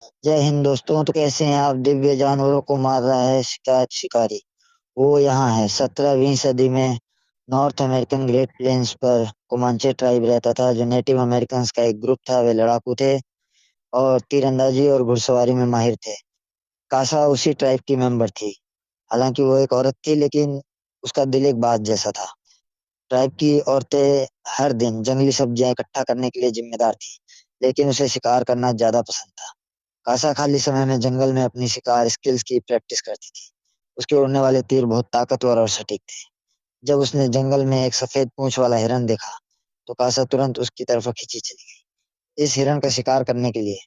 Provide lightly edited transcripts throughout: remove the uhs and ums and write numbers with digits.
जय हिंद दोस्तों। तो कैसे हैं आप? दिव्य जानवरों को मार रहा है शिकायत शिकारी। वो यहाँ है। 17वीं सदी में नॉर्थ अमेरिकन ग्रेट प्लेन्स पर कोमांचे ट्राइब रहता था, जो नेटिव अमेरिकन का एक ग्रुप था। वे लड़ाकू थे और तीरंदाजी और घुड़सवारी में माहिर थे। कासा उसी ट्राइब की मेंबर थी। हालांकि वो एक औरत थी, लेकिन उसका दिल एक बाज जैसा था। ट्राइब की औरतें हर दिन जंगली सब्जियां इकट्ठा करने के लिए जिम्मेदार थी, लेकिन उसे शिकार करना ज्यादा पसंद था। कासा खाली समय में जंगल में अपनी शिकार स्किल्स की प्रैक्टिस करती थी। उसके उड़ने वाले तीर बहुत ताकतवर और सटीक थे। जब उसने जंगल में एक सफेद पूंछ वाला हिरन देखा, तो कासा तुरंत उसकी तरफ खींची चली गई। इस हिरन का शिकार करने के लिए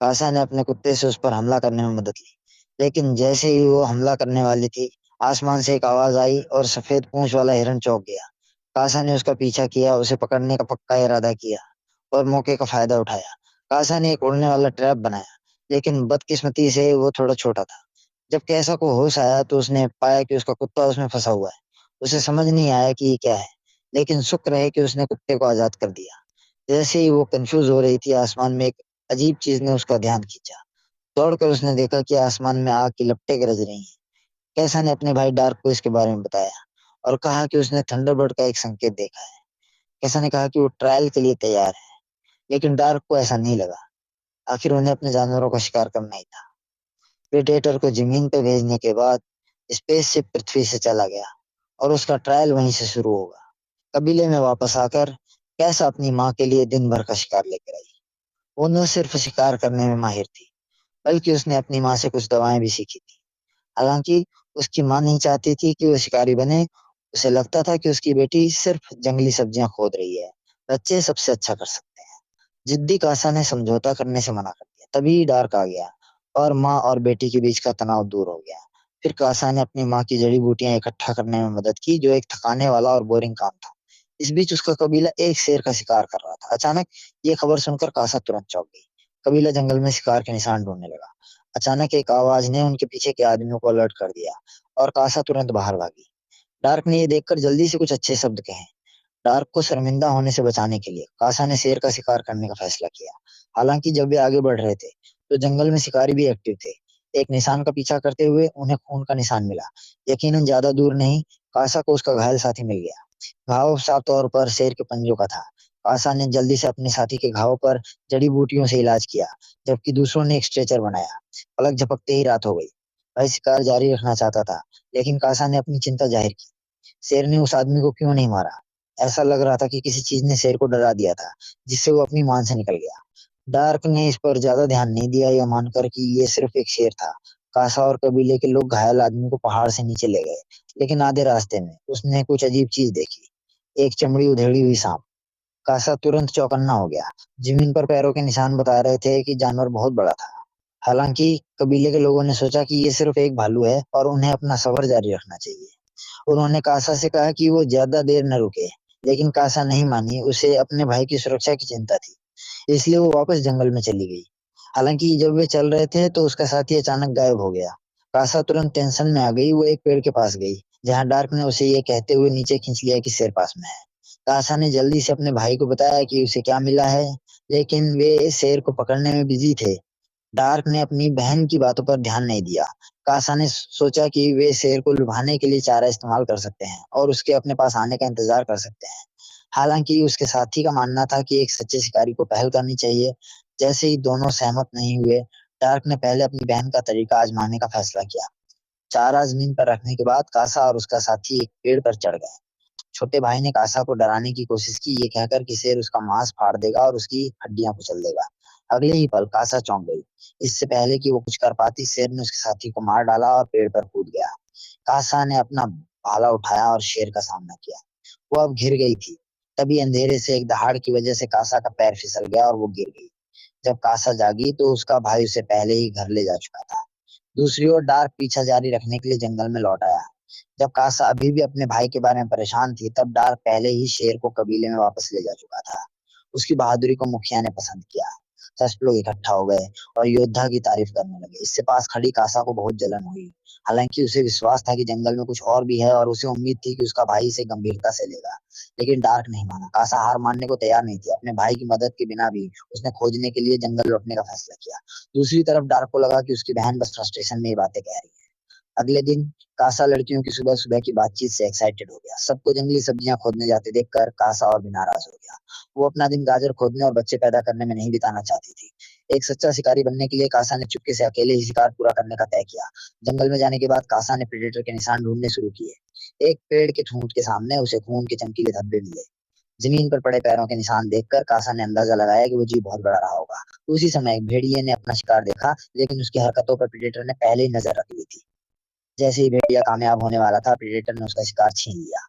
कासा ने अपने कुत्ते से उस पर हमला करने में मदद ली। लेकिन जैसे ही वो हमला करने वाली थी, आसमान से एक आवाज आई और सफेद पूंछ वाला हिरन चौंक गया। कासा ने उसका पीछा किया, उसे पकड़ने का पक्का इरादा किया और मौके का फायदा उठाया। कासा ने एक उड़ने वाला ट्रैप बनाया, लेकिन बदकिस्मती से वो थोड़ा छोटा था। जब कैसा को होश आया, तो उसने पाया कि उसका कुत्ता उसमें फंसा हुआ है। उसे समझ नहीं आया कि ये क्या है, लेकिन शुक्र है कि उसने कुत्ते को आजाद कर दिया। जैसे ही वो कंफ्यूज हो रही थी, आसमान में एक अजीब चीज ने उसका ध्यान खींचा। दौड़कर उसने देखा कि आसमान में आग की लपटें गरज रही हैं। कैसा ने अपने भाई डार्क को इसके बारे में बताया और कहा कि उसने थंडरबर्ड का एक संकेत देखा है। कैसा ने कहा कि वो ट्रायल के लिए तैयार है, लेकिन डार्क को ऐसा नहीं लगा। आखिर उन्हें अपने जानवरों का शिकार करना ही था। प्रेडेटर को जमीन पर भेजने के बाद स्पेसशिप पृथ्वी से चला गया और उसका ट्रायल वहीं से शुरू होगा। कबीले में वापस आकर कैसा अपनी माँ के लिए दिन भर का शिकार लेकर आई। वो न सिर्फ शिकार करने में माहिर थी, बल्कि उसने अपनी माँ से कुछ दवाएं भी सीखी थी। हालांकि उसकी माँ नहीं चाहती थी कि वो शिकारी बने। उसे लगता था कि उसकी बेटी सिर्फ जंगली सब्जियां खोद रही है। बच्चे सबसे अच्छा कर सकते हैं। जिद्दी कासा ने समझौता करने से मना कर दिया। तभी डार्क आ गया और माँ और बेटी के बीच का तनाव दूर हो गया। फिर कासा ने अपनी माँ की जड़ी बूटियां इकट्ठा करने में मदद की, जो एक थकाने वाला और बोरिंग काम था। इस बीच उसका कबीला एक शेर का शिकार कर रहा था। अचानक ये खबर सुनकर कासा तुरंत चौंक गई। कबीला जंगल में शिकार के निशान ढूंढने लगा। अचानक एक आवाज ने उनके पीछे के आदमियों को अलर्ट कर दिया और कासा तुरंत बाहर भागी। डार्क ने ये देखकर जल्दी से कुछ अच्छे शब्द कहे। डार्क को शर्मिंदा होने से बचाने के लिए कासा ने शेर का शिकार करने का फैसला किया। हालांकि जब वे आगे बढ़ रहे थे, तो जंगल में शिकारी भी एक्टिव थे। एक निशान का पीछा करते हुए उन्हें खून का निशान मिला। यकीनन ज्यादा दूर नहीं, कासा को उसका घायल साथी मिल गया। घाव साफ तौर पर शेर के पंजों का था। कासा ने जल्दी से अपने साथी के घाव पर जड़ी बूटियों से इलाज किया, जबकि दूसरों ने एक स्ट्रेचर बनाया। पलक झपकते ही रात हो गई। वह शिकार जारी रखना चाहता था, लेकिन कासा ने अपनी चिंता जाहिर की। शेर ने उस आदमी को क्यों नहीं मारा? ऐसा लग रहा था कि किसी चीज ने शेर को डरा दिया था, जिससे वो अपनी मान से निकल गया। डार्क ने इस पर ज्यादा ध्यान नहीं दिया, यह मानकर कि ये सिर्फ एक शेर था। कासा और कबीले के लोग घायल आदमी को पहाड़ से नीचे ले गए, लेकिन आधे रास्ते में उसने कुछ अजीब चीज देखी। एक चमड़ी उधेड़ी हुई सांप। कासा तुरंत चौकन्ना हो गया। जमीन पर पैरों के निशान बता रहे थे कि जानवर बहुत बड़ा था। हालांकि कबीले के लोगों ने सोचा कि ये सिर्फ एक भालू है और उन्हें अपना सफर जारी रखना चाहिए। उन्होंने कासा से कहा कि वो ज्यादा देर न रुके, लेकिन कासा नहीं मानी। उसे अपने भाई की सुरक्षा की चिंता थी, इसलिए वो वापस जंगल में चली गई। हालांकि जब वे चल रहे थे, तो उसका साथी अचानक गायब हो गया। कासा तुरंत टेंशन में आ गई। वो एक पेड़ के पास गई, जहां डार्क ने उसे ये कहते हुए नीचे खींच लिया कि शेर पास में है। कासा ने जल्दी से अपने भाई को बताया कि उसे क्या मिला है, लेकिन वे शेर को पकड़ने में बिजी थे। डार्क ने अपनी बहन की बातों पर ध्यान नहीं दिया। कासा ने सोचा कि वे शेर को लुभाने के लिए चारा इस्तेमाल कर सकते हैं और उसके अपने पास आने का इंतजार कर सकते हैं। हालांकि उसके साथी का मानना था कि एक सच्चे शिकारी को पहल करनी चाहिए। जैसे ही दोनों सहमत नहीं हुए, डार्क ने पहले अपनी बहन का तरीका आजमाने का फैसला किया। चारा जमीन पर रखने के बाद कासा और उसका साथी एक पेड़ पर चढ़ गए। छोटे भाई ने कासा को डराने की कोशिश की, ये कहकर कि शेर उसका मांस फाड़ देगा और उसकी हड्डियां कुचल देगा। अगले ही पल कासा चौंक गई। इससे पहले कि वो कुछ कर पाती, शेर ने उसके साथी को मार डाला और पेड़ पर कूद गया। कासा ने अपना भाला उठाया और शेर का सामना किया। वो अब घिर गई थी। तभी अंधेरे से एक दहाड़ की वजह से कासा का पैर फिसल गया और वो गिर गई। जब कासा जागी, तो उसका भाई उसे पहले ही घर ले जा चुका था। दूसरी ओर डार्क पीछा जारी रखने के लिए जंगल में लौट आया। जब कासा अभी भी अपने भाई के बारे में परेशान थी, तब डार्क पहले ही शेर को कबीले में वापस ले जा चुका था। उसकी बहादुरी को मुखिया ने पसंद किया। सब लोग इकट्ठा हो गए और योद्धा की तारीफ करने लगे। इससे पास खड़ी कासा को बहुत जलन हुई। हालांकि उसे विश्वास था कि जंगल में कुछ और भी है और उसे उम्मीद थी कि उसका भाई इसे गंभीरता से लेगा। लेकिन डार्क नहीं माना। कासा हार मानने को तैयार नहीं थी। अपने भाई की मदद के बिना भी उसने खोजने के लिए जंगल लौटने का फैसला किया। दूसरी तरफ डार्क को लगा कि उसकी बहन बस फ्रस्ट्रेशन में ये बातें कह रही है। अगले दिन कासा लड़कियों की सुबह सुबह की बातचीत से एक्साइटेड हो गया। सबको जंगली सब्जियां खोदने जाते देखकर कासा और भी नाराज हो गया। वो अपना दिन गाजर खोदने और बच्चे पैदा करने में नहीं बिताना चाहती थी। एक सच्चा शिकारी बनने के लिए कासा ने चुपके से अकेले ही शिकार पूरा करने का तय किया। जंगल में जाने के बाद कासा ने प्रेडेटर के निशान ढूंढने शुरू किए। एक पेड़ के ठूंठ के सामने उसे खून के चमकीले धब्बे मिले। जमीन पर पड़े पैरों के निशान देखकर कासा ने अंदाजा लगाया कि वो जीव बहुत बड़ा रहा होगा। उसी समय एक भेड़िए ने अपना शिकार देखा, लेकिन उसकी हरकतों पर प्रेडेटर ने पहले ही नजर रख ली थी। जैसे ही भेड़िया कामयाब होने वाला था, प्रेडेटर ने उसका शिकार छीन लिया।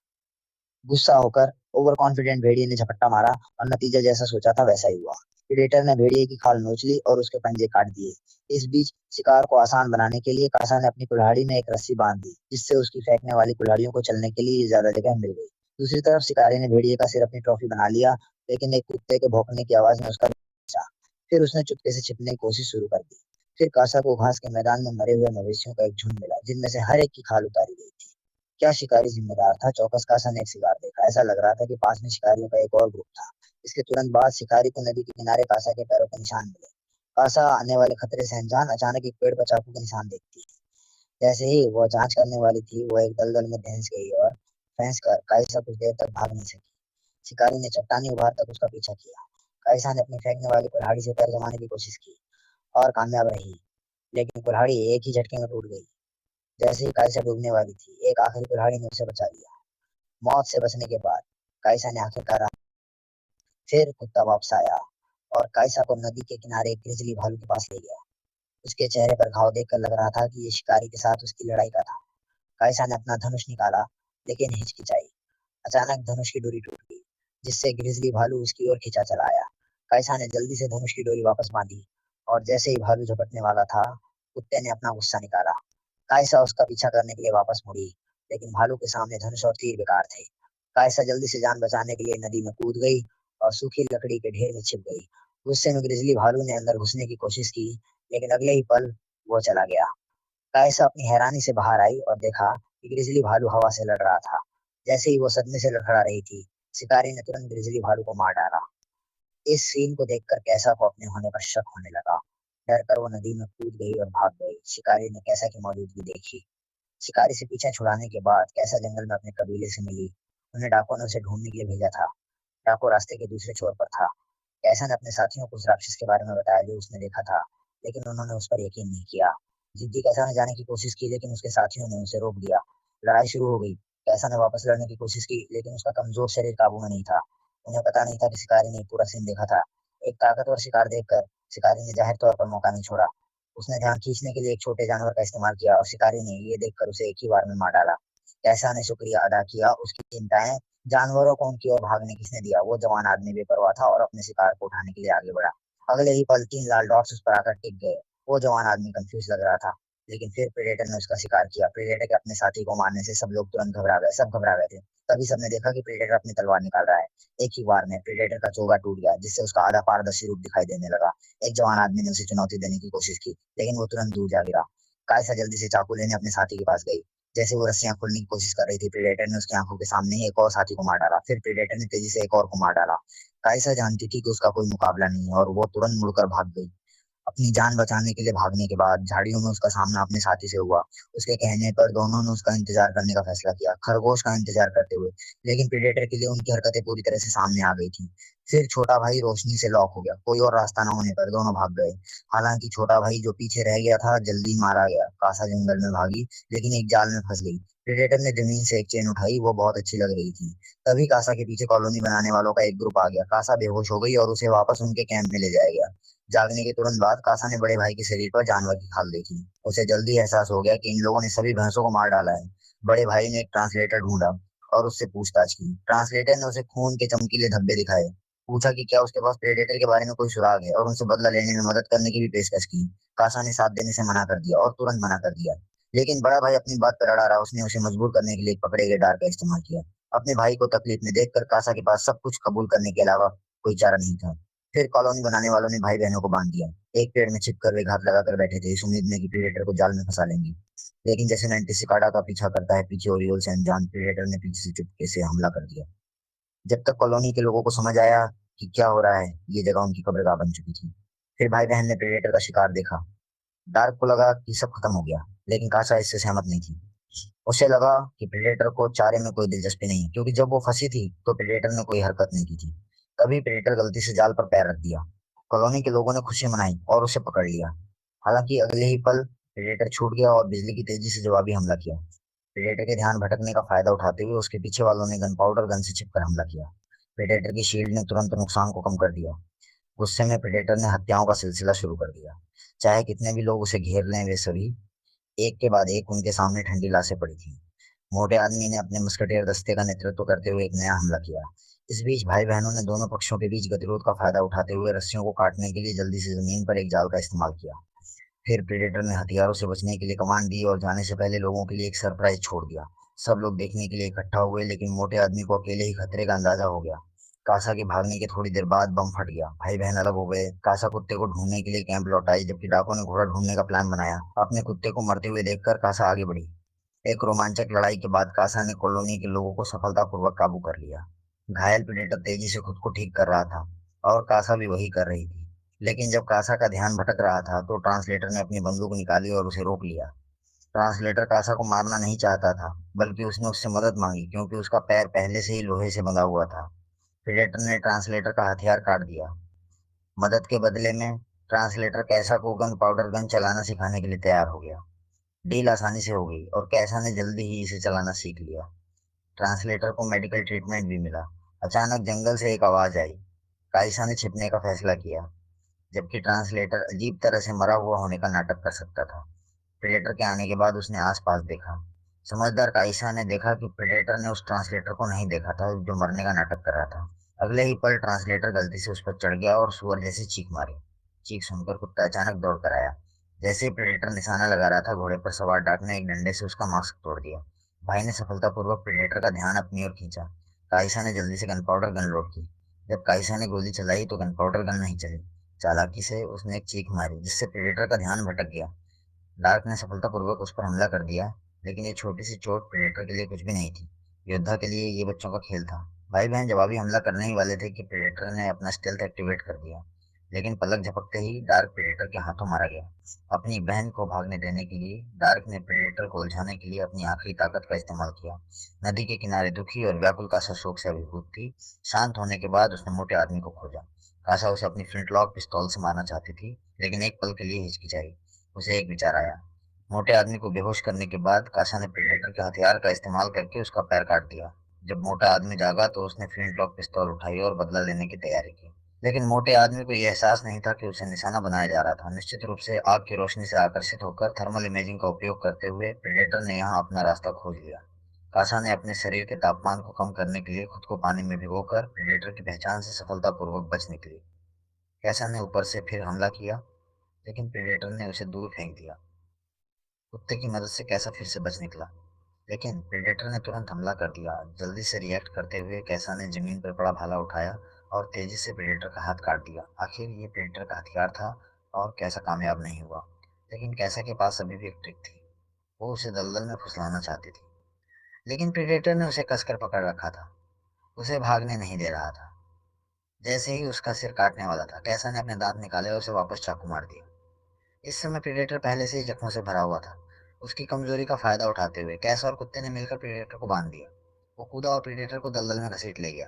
गुस्सा होकर ओवर कॉन्फिडेंट भेड़िए ने झपट्टा मारा और नतीजा जैसा सोचा था वैसा ही हुआ। प्रेडेटर ने भेड़िए की खाल नोच ली और उसके पंजे काट दिए। इस बीच शिकार को आसान बनाने के लिए कासा ने अपनी कुल्हाड़ी में एक रस्सी बांध दी, जिससे उसकी फेंकने वाली कुल्हाड़ियों को चलने के लिए ज्यादा जगह मिल गई। दूसरी तरफ शिकारी ने भेड़िए का सिर अपनी ट्रॉफी बना लिया, लेकिन एक कुत्ते के भौंकने की आवाज ने उसका बचा। फिर उसने चुपके से छिपने की कोशिश शुरू कर दी। फिर कासा को घास के मैदान में मरे हुए मवेशियों का एक झुंड मिला, जिनमें से हर एक की खाल उतारी गई थी। क्या शिकारी जिम्मेदार था? चौकस कासा ने एक शिकार देखा। ऐसा लग रहा था कि पास में शिकारियों का एक और ग्रुप था। इसके तुरंत बाद शिकारी को नदी के किनारे कासा के पैरों के निशान मिले। कासा आने वाले खतरे से अनजान अचानक एक पेड़ पर चाकू के निशान देखती है। जैसे ही वह जांच करने वाली थी, वो एक दलदल में धंस गई और फंस कर काइसा कुछ देर तक भाग नहीं सकी। शिकारी ने चट्टानी उभार तक उसका पीछा किया। काइसा ने अपनी फेंकने वाली कुल्हाड़ी से पैर जमाने की कोशिश की और कामयाब रही, लेकिन कुल्हाड़ी एक ही झटके में टूट गई। जैसे ही काइसा डूबने वाली थी, एक आखिरी कुल्हाड़ी ने उसे बचा लिया। मौत से बचने के बाद काइसा ने आखिरकार फिर कुत्ता वापस आया और काइसा को नदी के किनारे एक ग्रिजली भालू के पास ले गया। उसके चेहरे पर घाव देखकर लग रहा था कि ये शिकारी के साथ उसकी लड़ाई का था। काइसा ने अपना धनुष निकाला, लेकिन हिचकिचाई। अचानक धनुष की डोरी टूट गई, जिससे ग्रिजली भालू उसकी ओर खींचा चला आया। काइसा ने जल्दी से धनुष की डोरी वापस बांधी और जैसे ही भालू झपटने वाला था, कुत्ते ने अपना गुस्सा निकाला। काइसा उसका पीछा करने के लिए वापस मुड़ी, लेकिन भालू के सामने धनुष और तीर बेकार थे। काइसा जल्दी से जान बचाने के लिए नदी में कूद गई और सूखी लकड़ी के ढेर में छिप गई। गुस्से में ग्रिजली भालू ने अंदर घुसने की कोशिश की, लेकिन अगले ही पल वो चला गया। काइसा अपनी हैरानी से बाहर आई और देखा कि ग्रिजली भालू हवा से लड़ रहा था। जैसे ही वो सदमे से लड़खड़ा रही थी, शिकारी ने तुरंत ग्रिजली भालू को मार डाला। इस सीन को देखकर कैसा को अपने होने का शक होने लगा। डर कर वो नदी में कूद गई और भाग गई। शिकारी ने कैसा की मौजूदगी देखी। शिकारी से पीछा छुड़ाने के बाद कैसा जंगल में अपने कबीले से मिली। उन्हें डाकुओं ने उसे ढूंढने के लिए भेजा था। डाकू रास्ते के दूसरे छोर पर था। कैसा ने अपने साथियों को उस राक्षस के बारे में बताया जो उसने देखा था, लेकिन उन्होंने उस पर यकीन नहीं किया। जिद्दी कैसा ने जाने की कोशिश की, लेकिन उसके साथियों ने उसे रोक दिया। लड़ाई शुरू हो गई। कैसा ने वापस लड़ने की कोशिश की, लेकिन उसका कमजोर शरीर काबू में नहीं था। उन्हें पता नहीं था कि शिकारी ने पूरा सीन देखा था। एक ताकतवर शिकार देखकर शिकारी ने जाहिर तौर पर मौका नहीं छोड़ा। उसने ध्यान खींचने के लिए एक छोटे जानवर का इस्तेमाल किया और शिकारी ने ये देखकर उसे एक ही बार में मार डाला। कैसा ने शुक्रिया अदा किया। उसकी चिंताएं जानवरों को उनकी ओर भागने किसने दिया। वो जवान आदमी बेपरवाह था और अपने शिकार को उठाने के लिए आगे बढ़ा। अगले ही पल 3 लाल डॉट्स उस पर आकर टिक गए। वो जवान आदमी कंफ्यूज लग रहा था, लेकिन फिर प्रेडेटर ने उसका शिकार किया। प्रेडेटर के अपने साथी को मारने से सब लोग तुरंत घबरा गए। सब घबरा गए थे। तभी सबने देखा कि प्रेडेटर अपनी तलवार निकाल रहा है। एक ही बार में प्रेडेटर का चोगा टूट गया, जिससे उसका आधा पारदर्शी रूप दिखाई देने लगा। एक जवान आदमी ने उसे चुनौती देने की कोशिश की, लेकिन वो तुरंत दूर जा गिरा। कायसा जल्दी से चाकू लेने अपने साथी के पास गई। जैसे वो रस्सियां खोलने की कोशिश कर रही थी, प्रेडेटर ने उसकी आंखों के सामने ही एक और साथी को मार डाला। फिर प्रेडेटर ने तेजी से एक और को मार डाला। कायसा जानती थी कि उसका कोई मुकाबला नहीं है और वो तुरंत मुड़कर भाग गई। अपनी जान बचाने के लिए भागने के बाद झाड़ियों में उसका सामना अपने साथी से हुआ। उसके कहने पर दोनों ने उसका इंतजार करने का फैसला किया, खरगोश का इंतजार करते हुए। लेकिन प्रेडेटर के लिए उनकी हरकतें पूरी तरह से सामने आ गई थी। फिर छोटा भाई रोशनी से लॉक हो गया। कोई और रास्ता न होने पर दोनों भाग गए। हालांकि छोटा भाई जो पीछे रह गया था जल्दी मारा गया। कासा जंगल में भागी, लेकिन एक जाल में फंस गई। प्रेडेटर ने जमीन से एक चेन उठाई, वो बहुत अच्छी लग रही थी। तभी कासा के पीछे कॉलोनी बनाने वालों का एक ग्रुप आ गया। कासा बेहोश हो गई और उसे वापस उनके कैंप में ले जाया गया। जागने के तुरंत बाद कासा ने बड़े भाई के शरीर पर जानवर की खाल देखी। उसे जल्दी एहसास हो गया कि इन लोगों ने सभी भैंसों को मार डाला है। बड़े भाई ने एक ट्रांसलेटर ढूंढा और उससे पूछताछ की। ट्रांसलेटर ने उसे खून के चमकीले धब्बे दिखाए। पूछा कि क्या उसके पास प्रेडेटर के बारे में कोई सुराग है और उनसे बदला लेने में मदद करने की भी पेशकश की। कासा ने साथ देने से मना कर दिया और तुरंत मना कर दिया। लेकिन बड़ा भाई अपनी बात पर अड़ा रहा। उसने उसे मजबूर करने के लिए एक पकड़े गए डार का इस्तेमाल किया। अपने भाई को तकलीफ में देखकर कासा के पास सब कुछ कबूल करने के अलावा कोई चारा नहीं था। फिर कॉलोनी बनाने वालों ने भाई बहनों को बांध दिया। एक पेड़ में छिपकर वे घात लगाकर बैठे थे, इस उम्मीद में कि प्रेडेटर को जाल में फंसा लेंगे। लेकिन जैसे मेंढक सिकाड़ा का पीछा करता है पीछे ओरियोल से अनजान, प्रेडेटर ने पीछे से चुपके से हमला कर दिया। जब तक कॉलोनी के लोगों को समझ आया कि क्या हो रहा है, ये जगह उनकी कब्रगाह बन चुकी थी। फिर भाई बहन ने प्रेडेटर का शिकार देखा। डार्क को लगा कि सब खत्म हो गया, लेकिन कासा इससे सहमत नहीं थी। उसे लगा कि प्रेडेटर को चारे में कोई दिलचस्पी नहीं है, क्योंकि जब वो फंसी थी तो प्रेडेटर ने कोई हरकत नहीं की थी। तभी प्रेडेटर गलती से जाल पर पैर रख दिया। कॉलोनी के लोगों ने खुशी मनाई और उसे पकड़ लिया। हालांकि अगले ही पल प्रेडेटर छूट गया और बिजली की तेजी से जवाबी हमला किया। प्रेडेटर के ध्यान भटकने का फायदा उठाते हुए उसके पीछे वालों ने गन पाउडर गन से छिपकर हमला किया। प्रेडेटर की शील्ड ने तुरंत नुकसान को कम कर दिया। गुस्से में प्रेडेटर ने हत्याओं का सिलसिला शुरू कर दिया। चाहे कितने भी लोग उसे घेर लें, वे सभी एक के बाद एक उनके सामने ठंडी लाशें पड़ी थी। मोटे आदमी ने अपने मुस्कटेर दस्ते का नेतृत्व करते हुए एक नया हमला किया। इस बीच भाई बहनों ने दोनों पक्षों के बीच गतिरोध का फायदा उठाते हुए रस्सियों को काटने के लिए जल्दी से जमीन पर एक जाल का इस्तेमाल किया। फिर प्रेडेटर ने हथियारों से बचने के लिए कमांड दी और जाने से पहले लोगों के लिए एक सरप्राइज छोड़ दिया। सब लोग देखने के लिए इकट्ठा हुए, लेकिन मोटे आदमी को अकेले ही खतरे का अंदाजा हो गया। कासा के भागने के थोड़ी देर बाद बम फट गया। भाई बहन अलग हो गए। कासा कुत्ते को ढूंढने के लिए कैंप लौट आई, जबकि डाकुओं ने घोड़ा ढूंढने का प्लान बनाया। अपने कुत्ते को मरते हुए देखकर कासा आगे बढ़ी। एक रोमांचक लड़ाई के बाद कासा ने कॉलोनी के लोगों को सफलतापूर्वक काबू कर लिया। घायल प्रेडेटर तेजी से खुद को ठीक कर रहा था और कासा भी वही कर रही थी। लेकिन जब कासा का ध्यान भटक रहा था तो ट्रांसलेटर ने अपनी बंदूक निकाली और उसे रोक लिया। ट्रांसलेटर कासा को मारना नहीं चाहता था, बल्कि उसने उससे मदद मांगी, क्योंकि उसका पैर पहले से ही लोहे से बंधा हुआ था। प्रेडेटर ने ट्रांसलेटर का हथियार काट दिया। मदद के बदले में ट्रांसलेटर कैसा को गन पाउडर गन चलाना सिखाने के लिए तैयार हो गया। डील आसानी से हो गई और कैसा ने जल्दी ही इसे चलाना सीख लिया। ट्रांसलेटर को मेडिकल ट्रीटमेंट भी मिला। अचानक जंगल से एक आवाज आई। काइसा ने छिपने का फैसला किया, जबकि ट्रांसलेटर अजीब तरह से मरा हुआ होने का नाटक कर सकता था। प्रेडेटर के आने के बाद उसने आसपास देखा। समझदार काइसा ने देखा कि प्रेडेटर ने उस ट्रांसलेटर को नहीं देखा था जो मरने का नाटक कर रहा था। अगले ही पल ट्रांसलेटर गलती से उस पर चढ़ गया और सुअर जैसी चीख मारी। चीख सुनकर कुत्ता अचानक दौड़ कर आया। जैसे ही प्रेडेटर निशाना लगा रहा था, घोड़े पर सवार डाक ने एक डंडे से उसका मास्क तोड़ दिया। भाई ने सफलतापूर्वक प्रेडेटर का ध्यान अपनी ओर खींचा। काइसा ने जल्दी से गन पाउडर गन लोड की। जब काइसा ने गोली चलाई तो गन पाउडर गन नहीं चली। चालाकी से उसने एक चीख मारी, जिससे प्रेडेटर का ध्यान भटक गया। डार्क ने सफलतापूर्वक उस पर हमला कर दिया, लेकिन ये छोटी सी चोट प्रेडेटर के लिए कुछ भी नहीं थी। योद्धा के लिए ये बच्चों का खेल था। भाई बहन जवाबी हमला करने ही वाले थे कि प्रेडेटर ने अपना स्टेल्थ एक्टिवेट कर दिया। लेकिन पलक झपकते ही डार्क प्रेडेटर के हाथों मारा गया। अपनी बहन को भागने देने के लिए डार्क ने प्रेडेटर को उलझाने के लिए अपनी आखिरी ताकत का इस्तेमाल किया। नदी के किनारे दुखी और व्याकुल कासा शोक से अभिभूत थी। शांत होने के बाद उसने मोटे आदमी को खोजा। कासा उसे अपनी फ्लिंटलॉक पिस्तौल से मारना चाहती थी, लेकिन एक पल के लिए हिचकिचाई। उसे एक विचार आया। मोटे आदमी को बेहोश करने के बाद कासा ने प्रेडेटर के हथियार का इस्तेमाल करके उसका पैर काट दिया। जब मोटा आदमी जागा तो उसने फ्लिंटलॉक पिस्तौल उठाई और बदला लेने की तैयारी की। लेकिन मोटे आदमी को यह एहसास नहीं था कि उसे निशाना बनाया जा रहा था। निश्चित रूप से आग की रोशनी से आकर्षित होकर थर्मल इमेजिंग का उपयोग करते हुए प्रेडेटर ने यहाँ अपना रास्ता खोज लिया। कासा ने अपने शरीर के तापमान को कम करने के लिए खुद को पानी में भिगोकर प्रेडेटर की पहचान से सफलतापूर्वक बच निकली। कैसा ने ऊपर से फिर हमला किया, लेकिन प्रेडेटर ने उसे दूर फेंक दिया। कुत्ते की मदद से कैसा फिर से बच निकला, लेकिन प्रेडेटर ने तुरंत हमला कर दिया। जल्दी से रिएक्ट करते हुए कैसा ने जमीन पर पड़ा भाला उठाया और तेजी से प्रेडेटर का हाथ काट दिया। आखिर ये प्रेडेटर का हथियार था और कैसा कामयाब नहीं हुआ। लेकिन कैसा के पास अभी भी एक ट्रिक थी। वो उसे दलदल में फुसलाना चाहती थी, लेकिन प्रेडेटर ने उसे कसकर पकड़ रखा था। उसे भागने नहीं दे रहा था। जैसे ही उसका सिर काटने वाला था, कैसा ने अपने दांत निकाले और उसे वापस चाकू मार दिया। इस समय प्रेडेटर पहले से ही जख्मों से भरा हुआ था। उसकी कमजोरी का फायदा उठाते हुए कैस और कुत्ते ने मिलकर प्रेडेटर को बांध दिया। वो कूदा और प्रेडेटर को दलदल में घसीट ले गया।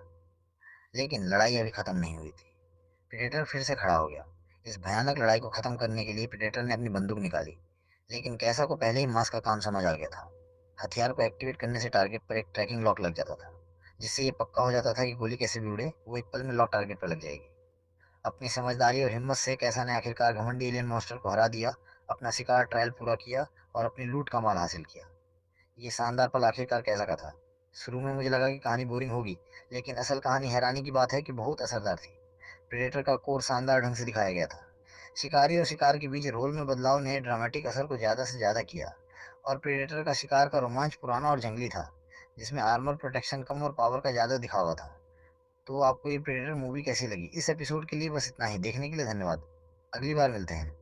लेकिन लड़ाई अभी खत्म नहीं हुई थी। प्रेडेटर फिर से खड़ा हो गया। इस भयानक लड़ाई को खत्म करने के लिए प्रेडेटर ने अपनी बंदूक निकाली। लेकिन कैसा को पहले ही मास्क का काम समझ आ गया था। हथियार को एक्टिवेट करने से टारगेट पर एक ट्रैकिंग लॉक लग जाता था, जिससे ये पक्का हो जाता था कि गोली कैसे भी उड़े, वो एक पल में लॉक टारगेट पर लग जाएगी। अपनी समझदारी और हिम्मत से कैसा ने आखिरकार घमंडी एलियन मॉन्स्टर को हरा दिया, अपना शिकार ट्रायल पूरा किया और अपनी लूट का माल हासिल किया। ये शानदार पल आखिरकार कैसा का था। शुरू में मुझे लगा कि कहानी बोरिंग होगी, लेकिन असल कहानी हैरानी की बात है कि बहुत असरदार थी। प्रेडेटर का कोर शानदार ढंग से दिखाया गया था। शिकारी और शिकार के बीच रोल में बदलाव ने ड्रामेटिक असर को ज़्यादा से ज़्यादा किया। और प्रेडेटर का शिकार का रोमांच पुराना और जंगली था, जिसमें आर्मर प्रोटेक्शन कम और पावर का ज़्यादा दिखावा था। तो आपको ये प्रेडेटर मूवी कैसी लगी? इस एपिसोड के लिए बस इतना ही। देखने के लिए धन्यवाद। अगली बार मिलते हैं।